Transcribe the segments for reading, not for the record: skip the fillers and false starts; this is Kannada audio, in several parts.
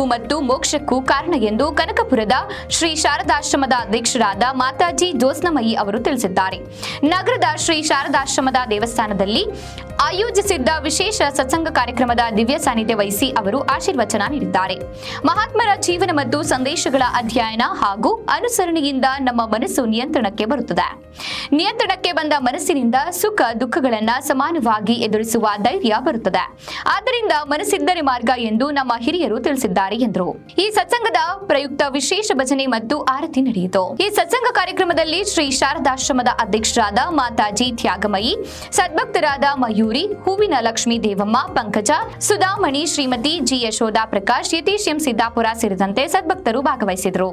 ಜೀವನಕ್ಕೂ ಮತ್ತು ಮೋಕ್ಷಕ್ಕೂ ಕಾರಣ ಎಂದು ಕನಕಪುರದ ಶ್ರೀ ಶಾರದಾಶ್ರಮದ ಅಧ್ಯಕ್ಷರಾದ ಮಾತಾಜಿ ಜ್ಯೋತ್ಸ್ನಮಯಿ ಅವರು ತಿಳಿಸಿದ್ದಾರೆ. ನಗರದ ಶ್ರೀ ಶಾರದಾಶ್ರಮದ ದೇವಸ್ಥಾನದಲ್ಲಿ ಆಯೋಜಿಸಿದ್ದ ವಿಶೇಷ ಸತ್ಸಂಗ ಕಾರ್ಯಕ್ರಮದ ದಿವ್ಯ ಸಾನ್ನಿಧ್ಯ ವಹಿಸಿ ಅವರು ಆಶೀರ್ವಚನ ನೀಡಿದ್ದಾರೆ. ಮಹಾತ್ಮರ ಜೀವನ ಮತ್ತು ಸಂದೇಶಗಳ ಅಧ್ಯಯನ ಹಾಗೂ ಅನುಸರಣೆಯಿಂದ ನಮ್ಮ ಮನಸ್ಸು ನಿಯಂತ್ರಣಕ್ಕೆ ಬರುತ್ತದೆ. ನಿಯಂತ್ರಣಕ್ಕೆ ಬಂದ ಮನಸ್ಸಿನಿಂದ ಸುಖ ದುಃಖಗಳನ್ನ ಸಮಾನವಾಗಿ ಎದುರಿಸುವ ಧೈರ್ಯ ಬರುತ್ತದೆ. ಆದ್ದರಿಂದ ಮನಸ್ಸಿದ್ದರೆ ಮಾರ್ಗ ಎಂದು ನಮ್ಮ ಹಿರಿಯರು ತಿಳಿಸಿದ್ದಾರೆ ಎಂದರು. ಈ ಸತ್ಸಂಗದ ಪ್ರಯುಕ್ತ ವಿಶೇಷ ಭಜನೆ ಮತ್ತು ಆರತಿ ನಡೆಯಿತು. ಈ ಸತ್ಸಂಗ ಕಾರ್ಯಕ್ರಮದಲ್ಲಿ ಶ್ರೀ ಶಾರದಾಶ್ರಮದ ಅಧ್ಯಕ್ಷರಾದ ಮಾತಾಜಿ ತ್ಯಾಗಮಯಿ, ಸದ್ಭಕ್ತರಾದ ಮಯೂರಿ, ಹೂವಿನ ಲಕ್ಷ್ಮೀ ದೇವಮ್ಮ, ಪಂಕಜ, ಸುಧಾಮಣಿ, ಶ್ರೀಮತಿ ಜಿ ಯಶೋಧಾ ಪ್ರಕಾಶ್, ಯತೀಶ್ ಎಂ ಸಿದ್ದಾಪುರ ಸೇರಿದಂತೆ ಸದ್ಭಕ್ತರು ಭಾಗವಹಿಸಿದರು.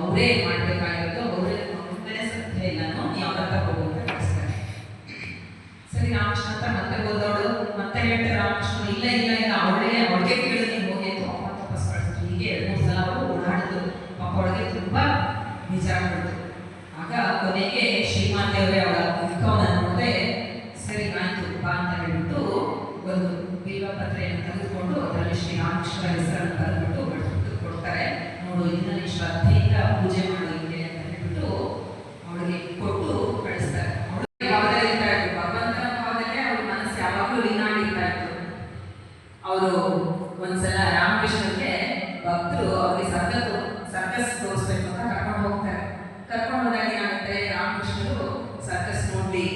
ಅವರೇ ಮಾಡಬೇಕಾಗಿರೋದು ಅವ್ರನ್ನೇ ಶ್ರದ್ಧೆ ಇಲ್ಲನೋ ಯಾವ ಹೋಗು ಅಂತ ಕಳಿಸ್ತಾರೆ. ಸರಿ ರಾಮಕೃಷ್ಣ ಅಂತ ಮತ್ತೆ ಹೋದವಳು ಮತ್ತೆ ಹೇಳ್ತಾರೆ ರಾಮಕೃಷ್ಣ ಇಲ್ಲ ಇಲ್ಲ ಇಲ್ಲ ಅವಳಿಗೆ ಕೇಳಿ ನೀವು ಹೋಗಿ ಅಂತ ವಾಪಸ್ ಕಳಿಸ್ತಾರೆ. ಹೀಗೆ 2-3 ಸಲ ಅವರು ಓಡಾಡಿದ್ರು. ಪಾಪ ಅವಳಿಗೆ ತುಂಬಾ ಬೇಜಾರಾಗ್ಬಿಡ್ತು. ಆಗ ಕೊನೆಗೆ ಶ್ರೀಮಾತೆಯವರೇ ಅವಳ ಮುಖವನ್ನು ನೋಡದೆ ಸರಿ ಆಯ್ತು ಬಾ ಅಂತ ಹೇಳ್ಬಿಟ್ಟು ಒಂದು ಬಿಲ್ವ ಪತ್ರೆಯನ್ನು ತೆಗೆದುಕೊಂಡು ಅದರಲ್ಲಿ ಶ್ರೀರಾಮಕೃಷ್ಣರ ಹೆಸರನ್ನು ಬರೆದ್ಬಿಟ್ಟು ಕೊಡ್ತಾರೆ. ನೋಡು ಇದನ್ನ ಶ್ರದ್ಧೆಯಿಂದ ಪೂಜೆ ಮಾಡೋದಕ್ಕೆ ಅಂತ ಹೇಳ್ಬಿಟ್ಟು ಅವಳಿಗೆ ಕೊಟ್ಟು ಕಳಿಸ್ತಾರೆ. ಅವಳಿಗೆ ಭಾವದಲ್ಲಿ ಇರ್ತಾ ಇತ್ತು, ಭಗವಂತನ ಭಾವದಲ್ಲೇ ಅವ್ರ ಮನಸ್ಸು ಯಾವಾಗಲೂ ಲೀನಾಗಿರ್ತಾ ಇತ್ತು. ಅವರು ಒಂದ್ಸಲ ರಾಮಕೃಷ್ಣನ್ಗೆ ಭಕ್ತರು ಅವ್ರಿಗೆ ಸರ್ಕಸ್ ತೋರಿಸ್ಬೇಕು ಅಂತ ಕರ್ಕೊಂಡು ಹೋಗ್ತಾರೆ. ಕರ್ಕೊಂಡು ಹೋದಾಗ ಏನಾಗುತ್ತೆ, ರಾಮಕೃಷ್ಣರು ಸರ್ಕಸ್ ನೋಡ್ಲಿ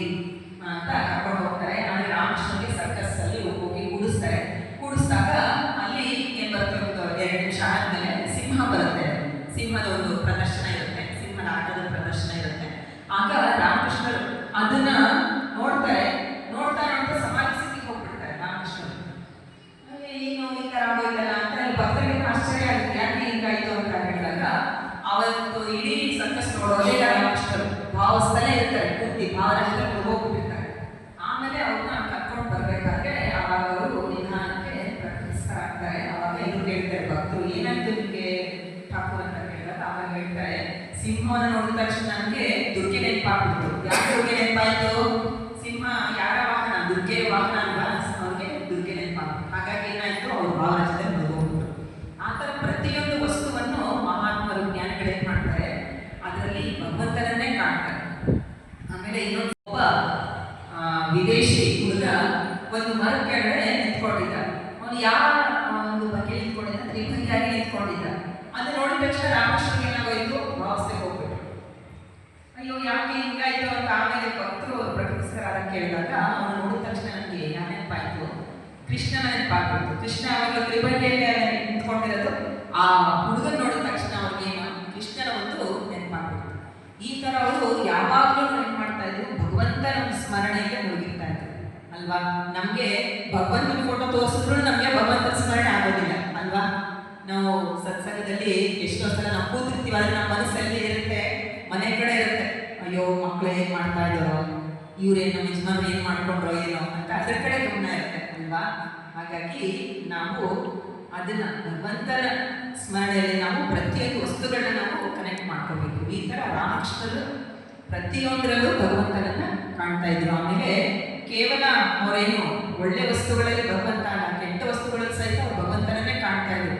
ಅಂತ ಕರ್ಕೊಂಡು ಹೋಗ್ತಾರೆ. ಆದ್ರೆ ರಾಮಕೃಷ್ಣನ್ಗೆ ಸರ್ಕಸ್ ಅಲ್ಲಿ ಹೋಗಿ ಕೂಡಿಸ್ತಾರೆ. ಕೂಡಿಸಿದಾಗ ಅಲ್ಲಿ ಏನ್ ಬರುತ್ತೆ 2 ನಿಮಿಷ ಆದ್ಮೇಲೆ ಸಿಂಹ ಬರುತ್ತೆ. ಸಿಂಹದ ಒಂದು ಪ್ರದರ್ಶನ ಇರುತ್ತೆ, ಸಿಂಹದ ಆಟದ ಪ್ರದರ್ಶನ ಇರುತ್ತೆ. ಆಗ ರಾಮಕೃಷ್ಣರು ಅದನ್ನ ನೋಡ್ತಾರೆ. ನೋಡ್ತಾ ಸಮಾಧಿ ಸ್ಥಿತಿಗೆ ಹೋಗ್ಬಿಡ್ತಾರೆ ರಾಮಕೃಷ್ಣರು. ಏನು ಈ ತರ ಆಗೋಯ್ತಲ್ಲ ಅಂತ ಭಕ್ತರಿಗೆ ಆಶ್ಚರ್ಯ ಆಗುತ್ತೆ, ಯಾಕೆ ಹಿಂಗಾಯ್ತು ಅಂತ ಹೇಳಿದಾಗ ಅವತ್ತು ಇಡೀ ಸರ್ಕಸ್ ನೋಡೋದೇ ರಾಮಕೃಷ್ಣರು ಭಾವಸ್ಥಲೇ ಇರ್ತಾರೆ, ಪೂರ್ತಿ ಭಾವರಾಜ್ಯದಲ್ಲಿ ಹೋಗ್ಬಿಟ್ಟಿರ್ತಾರೆ. ಆಮೇಲೆ ಅವ್ರನ್ನ ಕರ್ಕೊಂಡು ಬರ್ಬೇಕಾದ್ರೆ ಅವಾಗ ಅವರು ನಿಧಾನಕ್ಕೆ ಪ್ರಕಟಿಸ್ತಾರೆ. ಅವಾಗ ಇವ್ರು ಕೇಳ್ತಾರೆ ಭಕ್ತರು, ಏನಾಯ್ತು ನಿಮಗೆ ಠಾಕೂರ್ ಅಂತ ಕೇಳಿದಾಗ ಅವಾಗ ಹೇಳ್ತಾರೆ, ಸಿಂಹವನ್ನು ನೋಡಿದ ತಕ್ಷಣ ನನಗೆ ದುರ್ಗೆ ನೆನಪಾಗ್ಬಿಡ್ತು. ಯಾಕೆ ದುರ್ಗೆ ನೆನಪಾಯ್ತು? ಸಿಂಹ ಯಾರ ವಾಹನ? ದುರ್ಗೆ ವಾಹನ ಅಲ್ವಾ, ಅವ್ರಿಗೆ ದುರ್ಗೆ ನೆನಪಾಗ್ಬಿಟ್ಟು. ಹಾಗಾಗಿ ಏನಾಯ್ತು, ಅವ್ರು ಭಾವರಾಜ್ಯದಲ್ಲಿ ಹೋಗ್ಬಿಟ್ರು. ಆ ಥರ ಪ್ರತಿಯೊಂದು ವಸ್ತುವನ್ನು ಮಹಾತ್ಮರು ಜ್ಞಾನಿಗಳೇ ಮಾಡ್ತಾರೆ, ಅದರಲ್ಲಿ ಭಗವಂತನನ್ನೇ ಕಾಣ್ತಾರೆ. ಆಮೇಲೆ ಇನ್ನೊಂದು ಒಬ್ಬ ವಿದೇಶಿ ಹುಡುಗ ಒಂದು ಮರ ಕೆಳಗಡೆ ನಿಂತ್ಕೊಂಡಿದ್ದ. ಅವನು ಯಾವ ಒಂದು ಬಗ್ಗೆ ನಿಂತ್ಕೊಂಡಿದ್ದ, ತ್ರಿಭಂಗಿಯಾಗಿ ನಿಂತ್ಕೊಂಡಿದ್ದ. ಅದು ನೋಡಿದ ತಕ್ಷಣ ರಾಮಕೃಷ್ಣನಿಗೆ ಏನಾಗೋಯ್ತು, ಭಾವಸ್ಥೆಗೆ ಹೋಗ್ಬಿಟ್ರು. ಅಯ್ಯೋ ಯಾಕೆ ಹಿಂಗಾಯ್ತು ಅಂತ ಆಮೇಲೆ ಭಕ್ತರು ಪ್ರಕಟಿಸ್ತಾರ ಕೇಳಿದಾಗ ಅವನು ನೋಡಿದ ತಕ್ಷಣ ನನಗೆ ಯಾವ ನೆನಪಾಯ್ತು, ಕೃಷ್ಣನ ನೆನಪಾಗ್ಬಿಡ್ತು. ಕೃಷ್ಣ ಅವಾಗ ತ್ರಿಭಂಗಿಯಲ್ಲಿ ನಿಂತ್ಕೊಂಡಿರೋದು. ಆ ಹುಡುಗನ್ ನೋಡಿದ ತಕ್ಷಣ ಅವ್ರಿಗೆ ಕೃಷ್ಣನ ಒಂದು ನೆನಪಾಗ್ಬಿಡ್ತು. ಈ ತರ ಅವರು ಯಾವಾಗಲೂ ನೆನಪು ಮಾಡ್ತಾ ಇದ್ರು, ಭಗವಂತನ ಸ್ಮರಣೆಗೆ ಮುಳುಗಿರ್ತಾ ಇದ್ರು ಅಲ್ವಾ. ನಮ್ಗೆ ಭಗವಂತನ ಫೋಟೋ ತೋರಿಸಿದ್ರು ನಮ್ಗೆ ಭಗವಂತನ ಸ್ಮರಣೆ ಆಗೋದಿಲ್ಲ ಅಲ್ವಾ. ನಾವು ಸತ್ಸಂಗದಲ್ಲಿ ಎಷ್ಟೋ ಸಲ ನಾವು ಕೂತಿರ್ತೀವಿ, ಆದ್ರೆ ನಮ್ಮ ಮನಸ್ಸಲ್ಲಿ ಇರುತ್ತೆ, ಮನೆ ಕಡೆ ಇರುತ್ತೆ, ಅಯ್ಯೋ ಮಕ್ಕಳು ಏನ್ ಮಾಡ್ತಾ ಇದ್ದಾರೋ, ಇವ್ರೇನು ನಮ್ಮ ಯಜಮಾನ್ರು ಏನ್ ಮಾಡ್ಕೊಂಡ್ರೋ ಏನೋ ಅಂತ ಅದ್ರ ಕಡೆ ಗಮನ ಇರುತ್ತೆ ಅಲ್ವಾ. ಹಾಗಾಗಿ ನಾವು ಅದನ್ನ ಭಗವಂತನ ಸ್ಮರಣೆಯಲ್ಲಿ ನಾವು ಪ್ರತಿಯೊಂದು ವಸ್ತುಗಳನ್ನ ನಾವು ಕನೆಕ್ಟ್ ಮಾಡ್ಕೋಬೇಕು. ಈ ತರ ರಾಮಕೃಷ್ಣರು ಪ್ರತಿಯೊಂದರಲ್ಲೂ ಭಗವಂತನನ್ನ ಕಾಣ್ತಾ ಇದ್ರು. ಆಮೇಲೆ ಕೇವಲ ಅವರೇನು ಒಳ್ಳೆ ವಸ್ತುಗಳಲ್ಲಿ ಭಗವಂತ ಅಲ್ಲ, ಕೆಟ್ಟ ವಸ್ತುಗಳಲ್ಲಿ ಸಹಿತ ಅವ್ರು ಭಗವಂತನನ್ನೇ ಕಾಣ್ತಾ ಇದ್ರು.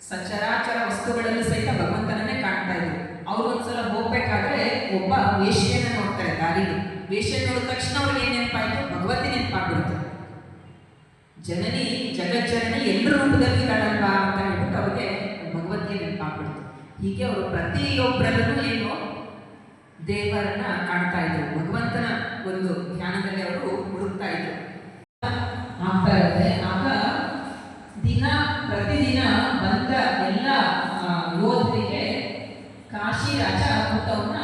ಸಚರಾಚರ ವಸ್ತುಗಳಲ್ಲೂ ಸಹಿತ ಭಗವಂತನನ್ನೇ ಕಾಣ್ತಾ ಇದ್ರು. ಅವ್ರು ಒಂದ್ಸಲ ಹೋಗ್ಬೇಕಾದ್ರೆ ಒಬ್ಬ ವೇಶ್ಯೆಯನ್ನ ನೋಡ್ತಾರೆ ದಾರಿಲಿ. ವೇಶ್ಯೆ ನೋಡಿದ ತಕ್ಷಣ ಅವ್ರಿಗೆ ಏನ್ ನೆನಪಾಯ್ತು, ಭಗವತಿ ನೆನಪಾಗ್ಬಿಡ್ತು. ಜನನಿ ಜಗಜ್ಜನನಿ ಎಲ್ಲರ ರೂಪದಲ್ಲಿ ಇದ್ದಾಳಲ್ವಾ ಅಂತ ಹೇಳ್ಬಿಟ್ಟು ಅವ್ರಿಗೆ ಭಗವದ್ಗೀತೆ ನೆನಪಾಗ್ಬಿಡ್ತು. ಹೀಗೆ ಅವರು ಪ್ರತಿಯೊಬ್ಬರಲ್ಲೂ ಏನು ದೇವರನ್ನ ಕಾಣ್ತಾ ಇದ್ರು, ಭಗವಂತನ ಒಂದು ಧ್ಯಾನದಲ್ಲಿ ಅವರು ಹುಡುಕ್ತಾ ಇದ್ರು. ಆಗ್ತಾ ಇರುತ್ತೆ. ಆಗ ಪ್ರತಿದಿನ ಬಂದ ಎಲ್ಲ ಯೋಧರಿಗೆ ಕಾಶಿ ರಾಜ ಊಟವನ್ನ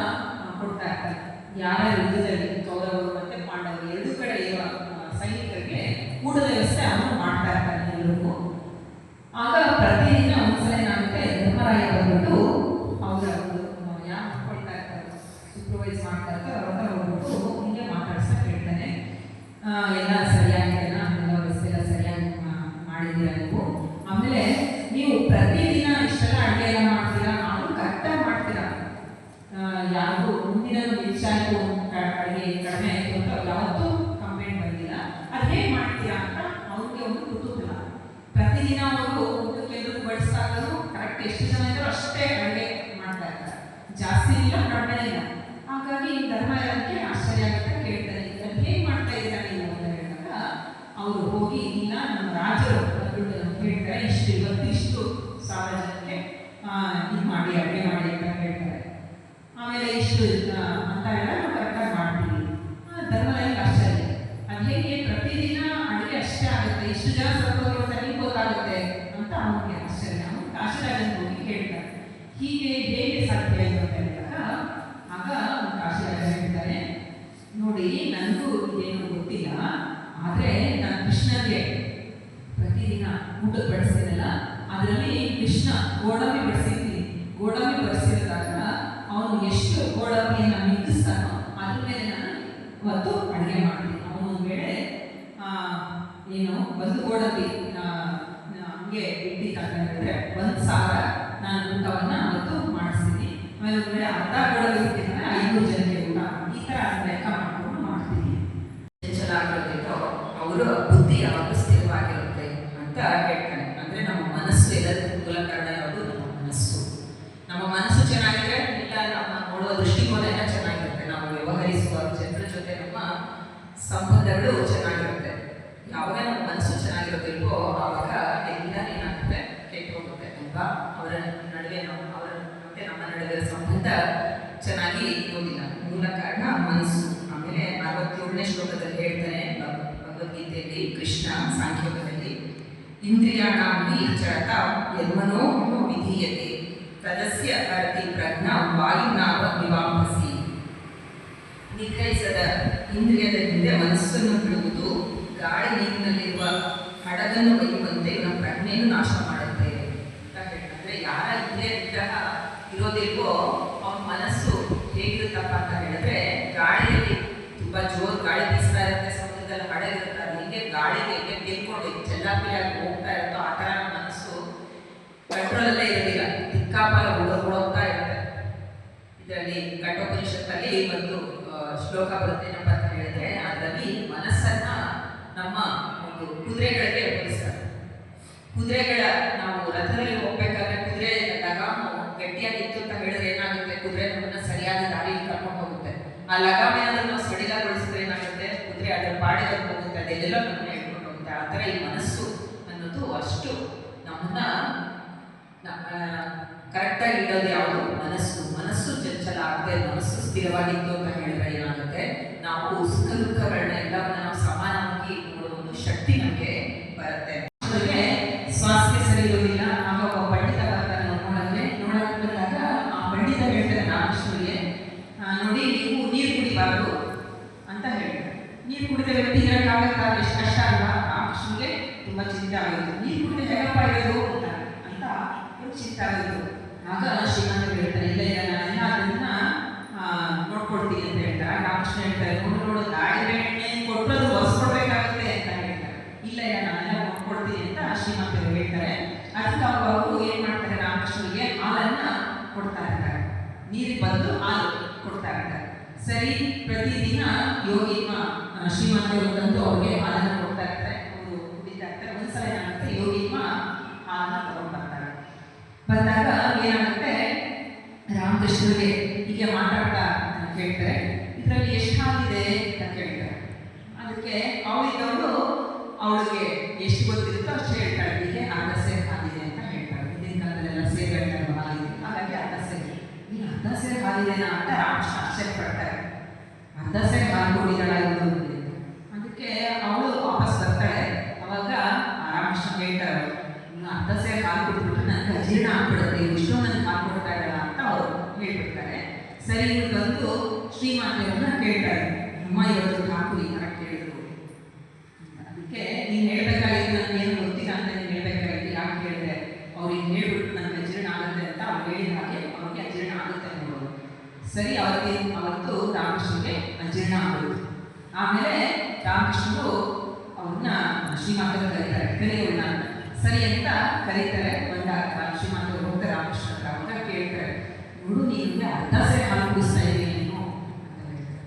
ಕೊಡ್ತಾ ಇರ್ತಾರೆ. ಯಾರ ಯುದ್ಧದಲ್ಲಿ ಕೌರವರು ಮತ್ತೆ ಪಾಂಡವರು ಎರಡೂ ಕಡೆ ಇರುವ ಸೈನಿಕರಿಗೆ ಊಟದ ವ್ಯವಸ್ಥೆ ಅವನು ಮಾಡ್ತಾ ಇರ್ತಾನೆ ಎಲ್ಲರಿಗೂ. ಆಗ ಪ್ರತಿದಿನ ಒಂದ್ಸಲ ಏನಾಗುತ್ತೆ, ಧರ್ಮರಾಯ ಬಂದ್ಬಿಟ್ಟು ಅವರ ಒಂದು ಯಾರು ಮಾಡ್ಕೊಳ್ತಾ ಇರ್ತಾರೆ, ಸೂಪರ್ವೈಸ್ ಮಾಡ್ತಾ ಇರ್ತಾರೆ, ಅವ್ರ ಹತ್ರ ಹೋಗ್ಬಿಟ್ಟು ಹಿಂಗೆ ಮಾತಾಡ್ಸಕ್ ಹೇಳ್ತಾನೆ. ಎಲ್ಲ ಸರಿಯಾಗಿದೆನಾ, ಎಲ್ಲ ವ್ಯವಸ್ಥೆ ಎಲ್ಲ ಸರಿಯಾಗಿ ಮಾಡಿದ್ದೀರಾ ನೀವು, ಆಮೇಲೆ ನೀವು ಪ್ರತಿದಿನ ಇಷ್ಟೆಲ್ಲ ಅಡುಗೆ ಎಲ್ಲ ಮಾಡ್ತೀರಾ, ಅದು ಕರೆಕ್ಟಾಗಿ ಮಾಡ್ತೀರಾ, ಯಾರಿಗೂ ಮುಂದಿನ ಹೆಚ್ಚಾಯಿತು ಅಡುಗೆ ಕಡಿಮೆ ಆಯಿತು ಅಂತ ಯಾವತ್ತೂ ಕಂಪ್ಲೇಂಟ್ ಬಂದಿಲ್ಲ, ಅದು ಹೇಗೆ ಮಾಡ್ತೀರಾ ಅಂತ ಅವ್ರಿಗೆ ಒಂದು ಕುತೂಹಲ. ಪ್ರತಿದಿನ ಅವರು ಕೆಲವರು ಬಡಿಸ್ತಾಗಲೂ ಕರೆಕ್ಟ್ ಎಷ್ಟು ಜನ ಇದ್ದಾರೋ ಅಷ್ಟೇ ಅಡುಗೆ ಮಾಡ್ತಾ ಇರ್ತಾರೆ, ಜಾಸ್ತಿ ಇಲ್ಲ ಕಡಿಮೆ ಇಲ್ಲ. ಹಾಗಾಗಿ ಧರ್ಮರಾಯನಿಗೆ ಆಶ್ಚರ್ಯ ಆಗುತ್ತೆ, ಕೇಳ್ತಾರೆ ಅದು ಹೇಗೆ ಮಾಡ್ತಾ ಇದ್ದೀರಾ ನೀವು ಅಂತ ಹೇಳಿದಾಗ ಅವರು ಹೋಗಿ ಇಲ್ಲ ನಮ್ಮ ರಾಜರು ಹೇಳ್ತಾರೆ ಇವತ್ತಿಷ್ಟು 1000 ಜನಕ್ಕೆ ಇದು ಮಾಡಿ ಅಡುಗೆ ಮಾಡಿ ಅಂತ ಹೇಳ್ತಾರೆ. ಆಮೇಲೆ ಇಷ್ಟು ಅಂತ ಹೇಳಿದಾಗ ನಾವು ಕರೆಕ್ಟಾಗಿ ಮಾಡ್ತೀವಿ. ಧರ್ಮರಾಯನಿಗೆ ಆಶ್ಚರ್ಯ, ಅದು ಹೇಗೆ ಪ್ರತಿದಿನ ಅಡುಗೆ ಅಷ್ಟೇ ಆಗುತ್ತೆ, ಇಷ್ಟು ಜನ ಸತ್ತೋದ್ರು ಅಂತ ನಿಮ್ಗೆ ಗೊತ್ತಾಗುತ್ತೆ ಅಂತ ಅವನಿಗೆ ಆಶ್ಚರ್ಯ. ಅವನು ಕಾಶಿರಾಜನ ಹೋಗಿ ಹೇಳ್ತಾರೆ ಹೀಗೆ ಹೇಗೆ ಸಾಧ್ಯ ಇದು ಅಂತ ಹೇಳಿದಾಗ ಆಗ ಕಾಶಿರಾಜ ಹೇಳ್ತಾರೆ, ನೋಡಿ ನನಗೂ ಇದೇನು ಗೊತ್ತಿಲ್ಲ, ಆದರೆ ನಾನು ಕೃಷ್ಣಗೆ ಪ್ರತಿದಿನ ಊಟ ಬಡಿಸ್ತೀನಲ್ಲ, ಅದರಲ್ಲಿ ಕೃಷ್ಣ ಗೋಡಂಬಿ ಬಡಿಸಿದ್ದೀನಿ, ಗೋಡಂಬಿ ಬಡಿಸಿದಾಗ ಅವನು ಎಷ್ಟು ಗೋಡಂಬಿಯನ್ನು ಮಿಕ್ಕಿಸ್ತಾನೋ ಅದ್ರ ಮೇಲೆ ನಾನು ಇವತ್ತು ಅಡುಗೆ ಮಾಡ್ತೀನಿ. ಅವನು ಒಂದು ವೇಳೆ ಏನು ಒಂದು ಗೋಡಂಬಿ ಹಂಗೆ ಇಟ್ಟಿದ್ದಾಗ ಹೇಳಿದ್ರೆ 1000 ನಾನು ಊಟವನ್ನು ಅವತ್ತು ಮಾಡಿಸ್ತೀನಿ. ಆಮೇಲೆ ಒಂದು ವೇಳೆ ಅರ್ಧ ಗೋಡಂಬಿ ಇಟ್ಟಿದ್ರೆ 500 ಜನಕ್ಕೆ ಊಟ, ಈ ಥರ ಲೆಕ್ಕ ಮಾಡ್ಕೊಂಡು ಮಾಡ್ತೀನಿ. ಚೆನ್ನಾಗಿರೋದಿತ್ತು ಅವರ ಬುದ್ಧಿ ಯಾವಾಗ ಸ್ಥಿರವಾಗಿರುತ್ತೆ ಅಂತ ಹೇಳ್ತಾನೆ. ಅಂದರೆ ನಮ್ಮ ಮನಸ್ಸು ಎಲ್ಲದಕ್ಕೂ ಮೂಲ ಕಾರಣ ಯಾವುದು, ನಮ್ಮ ಮನಸ್ಸು. ನಮ್ಮ ಮನಸ್ಸು ಚೆನ್ನಾಗಿದ್ರೆ ಇಲ್ಲ ನಮ್ಮ ನೋಡುವ ದೃಷ್ಟಿಕೋನ ಎಲ್ಲ ಚೆನ್ನಾಗಿರುತ್ತೆ, ನಾವು ವ್ಯವಹರಿಸುವ ಜನರ ಜೊತೆ ನಮ್ಮ ಸಂಬಂಧಗಳು ಚೆನ್ನಾಗಿರುತ್ತೆ. ಯಾವಾಗ ನಮ್ಮ ಮನಸ್ಸು ಚೆನ್ನಾಗಿರೋದಿಲ್ವೋ ಆವಾಗ ಎಲ್ಲ ಏನಾಗುತ್ತೆ, ಕೆಟ್ಟು ಹೋಗುತ್ತೆ ಅಲ್ವಾ. ಅವರ ನಡುವೆ ಅವರ ಮತ್ತೆ ನಮ್ಮ ನಡುವೆ ಸಂಬಂಧ ಚೆನ್ನಾಗಿ ಇರೋದಿಲ್ಲ, ಮೂಲ ಕಾರಣ ಮನಸ್ಸು. ಆಮೇಲೆ 47ನೇ ಶ್ಲೋಕದಲ್ಲಿ ಹೇಳ್ತಾನೆ ಭಗವದ್ಗೀತೆಯಲ್ಲಿ ಕೃಷ್ಣ ಸಾಂಖ್ಯೋಗದಲ್ಲಿ, ಇಂದ್ರಿಯಾಣಾಂ ಚಳತ ಯನ್ಮನೋ ವಿಧೀಯತೆ ತದಸ್ಯ ಅರ್ತಿ ಪ್ರಜ್ಞಾ ವಾಯುನಾವ ವಿವಾಂಭಸಿ. ನಿಗ್ರಹಿಸದ ಇಂದ್ರಿಯದ ಹಿಂದೆ ಮನಸ್ಸನ್ನು ಬಿಡುವುದು ಗಾಳಿ ನೀರಿನಲ್ಲಿರುವ ಹಡಗನ್ನು ಒಯ್ಯುವಂತೆ ನಮ್ಮ ಪ್ರಜ್ಞೆಯನ್ನು ನಾಶ ಮಾಡುತ್ತೆ ಅಂತ ಹೇಳ್ತಾರೆ. ಯಾರ ಇಂದ್ರಿಯ ನಿಗ್ರಹ ಇರೋದಿಲ್ವೋ ಅವನ ಮನಸ್ಸು ಹೇಗಿರುತ್ತಪ್ಪ ಅಂತ ಹೇಳಿದ್ರೆ, ಗಾಳಿಯಲ್ಲಿ ತುಂಬಾ ಜೋರು ಗಾಳಿ ಬೀಸ್ತಾ ಇರುತ್ತೆ, ಸಮುದ್ರದಲ್ಲಿ ಹಡಗಿರುತ್ತೆ, ಅದು ಹೀಗೆ ಗಾಳಿಗೆ ಹೀಗೆ ಗೆಲ್ಕೊಂಡು ಚೆಲ್ಲಾಪಿಯಾಗಿ ಹೋಗ್ತಾ ಇರುತ್ತೋ ಆ ಥರ ಮನಸ್ಸು ಕಂಟ್ರೋಲಲ್ಲೇ ಇರೋದಿಲ್ಲ, ದಿಕ್ಕಾಪಾಲ ಓಡೋಗ್ತಾ ಇರುತ್ತೆ. ಇದರಲ್ಲಿ ಕಠೋಪನಿಷತ್ತಲ್ಲಿ ಒಂದು ಶ್ಲೋಕ ಬರುತ್ತೆ, ಏನಪ್ಪ ಅಂತ ಹೇಳಿದ್ರೆ ಅದರಲ್ಲಿ ಮನಸ್ಸನ್ನ ನಮ್ಮ ಒಂದು ಕುದುರೆಗಳಿಗೆ ಹೋಲಿಸ್ತಾರೆ. ಕುದುರೆಗಳ ನಾವು ರಥದಲ್ಲಿ ಹೋಗ್ಬೇಕಾದ್ರೆ ಕುದುರೆ ಲಗಾಮು ಗಟ್ಟಿಯಾಗಿತ್ತು ಅಂತ ಹೇಳಿದ್ರೆ ಏನಾಗುತ್ತೆ, ಕುದುರೆ ನಮ್ಮನ್ನ ಸರಿಯಾದ ದಾರಿಯಲ್ಲಿ ಕರ್ಕೊಂಡು ಹೋಗುತ್ತೆ. ಆ ಲಗಾಮ್ ಏನಾದ್ರೂ ನಾವು ಸಡಿಲಗೊಳಿಸಿದ್ರೆ ಏನಾಗುತ್ತೆ, ಕುದುರೆ ಅದರ ಪಾಡಿಗೆ ಹೋಗುತ್ತೆ, ಅದೆಲ್ಲ ನಮ್ಮನ್ನ ಹೇಳ್ಕೊಂಡು ಹೋಗುತ್ತೆ. ಆ ಥರ ಈ ಮನಸ್ಸು ಅನ್ನೋದು ಅಷ್ಟು ನಮ್ಮನ್ನ ಕರೆಕ್ಟಾಗಿ ಇಡೋದು ಯಾವುದು, ಮನಸ್ಸು. ಮನಸ್ಸು ಚಂಚಲ ಆಗದೆ ಮನಸ್ಸು ಸ್ಥಿರವಾಗಿತ್ತು ಅಂತ ಹೇಳಿದ್ರೆ ಏನಾಗುತ್ತೆ, ನಾವು ಸುಖ ದುಃಖಗಳನ್ನ ಎಲ್ಲವನ್ನ ನಾವು ಸಮಾನವಾಗಿ ನೋಡುವ ಒಂದು ಶಕ್ತಿ ನಮಗೆ ಬರುತ್ತೆ. ಜೊತೆಗೆ ಸ್ವಾಸ್ಥ್ಯ ಸರಿ ಇರೋದಿಲ್ಲ, ಆಗ ಒಬ್ಬ ಪಂಡಿತ ಬರ್ತಾನೆ ನೋಡಕ್ಕೆ ಬಂದಾಗ ಆ ಪಂಡಿತ ಹೇಳ್ತಾರೆ ರಾಮಕೃಷ್ಣನಿಗೆ, ನೋಡಿ ನೀವು ನೀರು ಕುಡಿಬಾರ್ದು ಅಂತ ಹೇಳ್ತಾರೆ. ನೀರು ಕುಡಿದ ವ್ಯಕ್ತಿ ಇರೋಕ್ಕಾಗತ್ತಾ, ಎಷ್ಟು ಕಷ್ಟ ಅಲ್ವಾ. ರಾಮಕೃಷ್ಣನಿಗೆ ತುಂಬ ಚಿಂತೆ ಆಗೋದು, ನೀರು ಕುಡಿದ ಹೇಗಪ್ಪ ಇರೋದು ಅಂತ ಚಿಂತೆ ಆಗೋದು. ಆಗ ಶ್ರೀಮಂತ ಹೇಳ್ತಾರೆ, ಇಲ್ಲ ಇಲ್ಲ ನಾನೆಲ್ಲ ಅದನ್ನ ನೋಡ್ಕೊಡ್ತೀನಿ ಅಂತ ಹೇಳ್ತಾರೆ. ರಾಮಕೃಷ್ಣ ಹೇಳ್ತಾರೆ, ನೋಡು ದಾಳಿ ಎಣ್ಣೆ ಕೊಟ್ಟರು ಒರೆಸ್ಕೊಡ್ಬೇಕಾಗುತ್ತೆ ಅಂತ ಹೇಳ್ತಾರೆ. ಇಲ್ಲ ಇಲ್ಲ ನಾನೆಲ್ಲ ನೋಡ್ಕೊಡ್ತೀನಿ ಅಂತ ಶ್ರೀಮಂತರು ಹೇಳ್ತಾರೆ. ಅದಕ್ಕೆ ಅವರು ಏನ್ ಮಾಡ್ತಾರೆ, ರಾಮಕೃಷ್ಣನಿಗೆ ಹಾಲನ್ನ ಕೊಡ್ತಾ ಇರ್ತಾರೆ, ನೀರಿಗೆ ಬಂದು ಹಾಲು ಕೊಡ್ತಾ ಇರ್ತಾರೆ. ಸರಿ, ಪ್ರತಿದಿನ ಯೋಗಿಮ ಶ್ರೀಮಂತರು ಬಂದು ಅವ್ರಿಗೆ ಹಾಲನ್ನು ಕೊಡ್ತಾ ಇರ್ತಾರೆ, ಅವರು ಕುಡಿತಾ ಇರ್ತಾರೆ. ಒಂದ್ಸಲ ಏನಾಗುತ್ತೆ, ಯೋಗಿಮ ಹಾಲನ್ನ ತಗೊಂಡು ಬರ್ತಾರೆ. ಬಂದಾಗ ಏನಾಗುತ್ತೆ, ರಾಮಕೃಷ್ಣರಿಗೆ ಹೀಗೆ ಮಾತಾಡ್ತಾ ಕೇಳ್ತಾರೆ, ಇದರಲ್ಲಿ ಎಷ್ಟು ಹಾಲಿದೆ ಅಂತ ಕೇಳ್ತಾರೆ. ಅದಕ್ಕೆ ಅವರಿದ್ದವರು ಅವಳಿಗೆ ಎಷ್ಟು ಗೊತ್ತಿರುತ್ತೋ ಅಷ್ಟು ಹೇಳ್ತಾಳೆ. ಹೀಗೆ ಅರ್ಧ ಸೇರ್ ಹಾಲಿದೆ ಅಂತ ಹೇಳ್ತಾಳೆ. ಹಿಂದಿನ ಕಾಲದಲ್ಲೆಲ್ಲ ಸೇರ್ಗಟ್ಟಲು ಹಾಲಿದೆ, ಹಾಗಾಗಿ ಅರ್ಧ ಸೇರ್. ಈ ಅರ್ಧ ಸೇರ್ ಹಾಲಿದೆನಾ ಅಂತ ರಾಮಕೃಷ್ಣ ಆಶ್ಚರ್ಯ ಪಡ್ತಾರೆ. ಅರ್ಧ ಸೇರ್ ಹಾಲು ಕೊಡಿದಳಾಗಿದ್ದು ಅದಕ್ಕೆ ಅವಳು ವಾಪಸ್ ಬರ್ತಾಳೆ. ಅವಾಗ ರಾಮಕೃಷ್ಣ ಹೇಳ್ತಾರೆ, ಇನ್ನು ಅರ್ಧ ಸೇರ್ ಹಾಲು ಕೊಟ್ಬಿಟ್ರೆ ನನಗೆ ಅಜೀರ್ಣ ಆಗ್ಬಿಡುತ್ತೆ, ಇಷ್ಟು ನನಗೆ ಹಾಲು ಕೊಡ್ತಾ ಇದ್ದಾಳ ಅಂತ ಅವರು ಹೇಳ್ಬಿಡ್ತಾರೆ. ಸರಿ, ಇವ್ರು ಬಂದು ಶ್ರೀಮಾತೆಯವ್ರನ್ನ ಕೇಳ್ತಾರೆ, ಅಮ್ಮ ಇವತ್ತು ಠಾಕೂರ್ ಈ ಥರ ಕೇಳಿದ್ರು, ಅದಕ್ಕೆ ನೀನು ಹೇಳ್ಬೇಕಾಗಿತ್ತು, ನನಗೆ ಏನು ಗೊತ್ತಿಲ್ಲ ಅಂತ ನೀನು ಹೇಳ್ಬೇಕಾಗಿತ್ತು, ಯಾಕೆ ಹೇಳಿದೆ? ಅವ್ರಿಗೆ ಹೇಳ್ಬಿಟ್ಟು ನನಗೆ ಅಜೀರ್ಣ ಆಗುತ್ತೆ ಅಂತ ಅವ್ರು ಹೇಳಿದ ಹಾಗೆ ಅವ್ರಿಗೆ ಅಜೀರ್ಣ ಆಗುತ್ತೆ ಅನ್ನೋದು. ಸರಿ, ಅವತ್ತು ರಾಮಕೃಷ್ಣಗೆ ಅಜೀರ್ಣ ಆಗುತ್ತೆ. ಆಮೇಲೆ ರಾಮಕೃಷ್ಣರು ಅವ್ರನ್ನ ಶ್ರೀಮಾತೆಯವ್ರು ಕರೀತಾರೆ, ಕರಿಯೋಣ ಅಂತ. ಸರಿ ಅಂತ ಕರೀತಾರೆ. ಬಂದಾಗ ಶ್ರೀಮಾತೆಯವ್ರು ಹೋಗ್ತಾರೆ ರಾಮಕೃಷ್ಣ ಹತ್ರ. ಅವಾಗ ಕೇಳ್ತಾರೆ, ನೋಡು ನೀನು ಅರ್ಧ ಸೇರಿ ಹಾಲು ಕುಡಿಸ್ತಾ ಇದ್ದೀನಿ ನೀನು ಅಂತ ಹೇಳ್ತಾರೆ.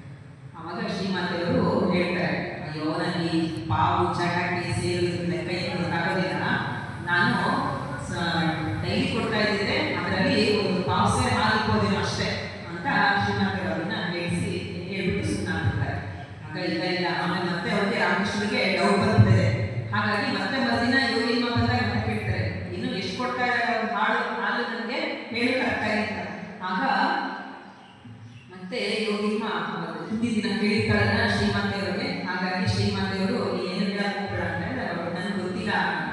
ಅವಾಗ ಶ್ರೀಮಾತೆಯವರು ಹೇಳ್ತಾರೆ, ಅಯ್ಯೋ ನನಗೆ ಪಾವು ಚಟಾಕಿ ಸೇರು ಲೆಕ್ಕ ಗೊತ್ತಾಗೋದಿಲ್ಲ, ನಾನು ಡೈಲಿ ಕೊಡ್ತಾ ಇದ್ದಿದ್ದೆ, ಅದರಲ್ಲಿ ಒಂದು ಪಾವು ಸೇರಿ ಹಾಲು ಇಕ್ಕೋದೇನೋ ಅಷ್ಟೇ ಅಂತ ಶ್ರೀಮಾತೆಯವರನ್ನ ಹೇಳಿಸಿ ಹೇಳ್ಬಿಟ್ಟು ಸುಮ್ಮನಾಗ್ತಾರೆ. ಆಗ ಇಲ್ಲ ಆಮೇಲೆ ಮತ್ತೆ ಅವ್ರಿಗೆ ರಾಮಕೃಷ್ಣನಿಗೆ ಡೌಟ್ ಬಂದಿದೆ. ಹಾಗಾಗಿ ಮತ್ತೆ ಮರುದಿನ ಯೋಗಿಮ್ಮ ಬಂದಾಗ ಮತ್ತೆ ಕೇಳ್ತಾರೆ, ಇನ್ನು ಎಷ್ಟು ಕೊಡ್ತಾ ಇದ್ದಾರೆ ಹಾಲು ನನಗೆ ಹೇಳು ಕರೆಕ್ಟಾಗಿ ಅಂತ. ಆಗ ಮತ್ತೆ ಯೋಗಿಮ್ಮ ಹಿಂದಿನ ದಿನ ಕೇಳಿರ್ತಾಳಲ್ಲ ಶ್ರೀಮಾತೆಯವರಿಗೆ. ಹಾಗಾಗಿ ಶ್ರೀಮಾತೆಯವರು ಏನು ಹೇಳಕ್ ಹೋಗ್ಬೇಡ ಅಂತ ನನಗೆ ಗೊತ್ತಿಲ್ಲ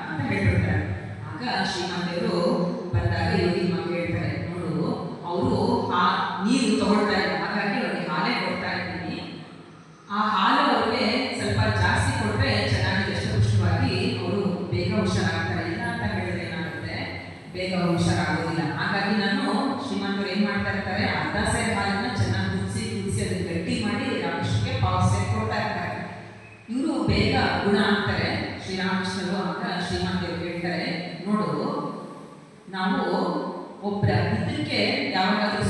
ಅಂತ ಹೇಳ್ಬಿಡ್ತಾರೆ. ಆಗ ಶ್ರೀಮಾತೆಯವರು ಬಂದಾಗ ಯೋಗಿಮ್ಮ ಕೇಳ್ತಾರೆ, ನೋಡು ಅವರು ನೀರು ತಗೊಳ್ತಾ ಇಲ್ಲ, ಹಾಗಾಗಿ ಅವ್ರಿಗೆ ಹಾಲೇ ಕೊಡ್ತಾ ಇದ್ದೀನಿ, ಆ ಹಾಲು ಅವ್ರಿಗೆ ಸ್ವಲ್ಪ ಜಾಸ್ತಿ ಕೊಟ್ಟರೆ ಚೆನ್ನಾಗಿ ದಷ್ಟಪುಷ್ಟವಾಗಿ ಅವರು ಬೇಗ ಹುಷಾರಾಗ್ತಾರೆ. ಇಲ್ಲ ಅಂತ ಹೇಳಿದ್ರೆ ಏನಾಗುತ್ತೆ, ಬೇಗ ಹುಷಾರಾಗೋದಿಲ್ಲ. ಹಾಗಾಗಿ ನಾನು ಶ್ರೀಮಂತರು ಏನು ಮಾಡ್ತಾ ಇರ್ತಾರೆ, ಅರ್ಧ ಸೇರ್ ಹಾಲನ್ನ ಚೆನ್ನಾಗಿ ಕುದಿಸಿ ಅದನ್ನು ಗಟ್ಟಿ ಮಾಡಿ ರಾಮಕೃಷ್ಣಗೆ ಪಾವು ಸೇರ್ ಕೊಡ್ತಾ ಇರ್ತಾರೆ. ಇವರು ಬೇಗ ಗುಣ ಆಗ್ತಾರೆ ಶ್ರೀರಾಮಕೃಷ್ಣರು ಅಂತ ಶ್ರೀಮಂತರು ಹೇಳ್ತಾರೆ. ನೋಡು, ನಾವು ಒಬ್ಬರ ಇದಕ್ಕೆ ಯಾವಾಗಾದ್ರೂ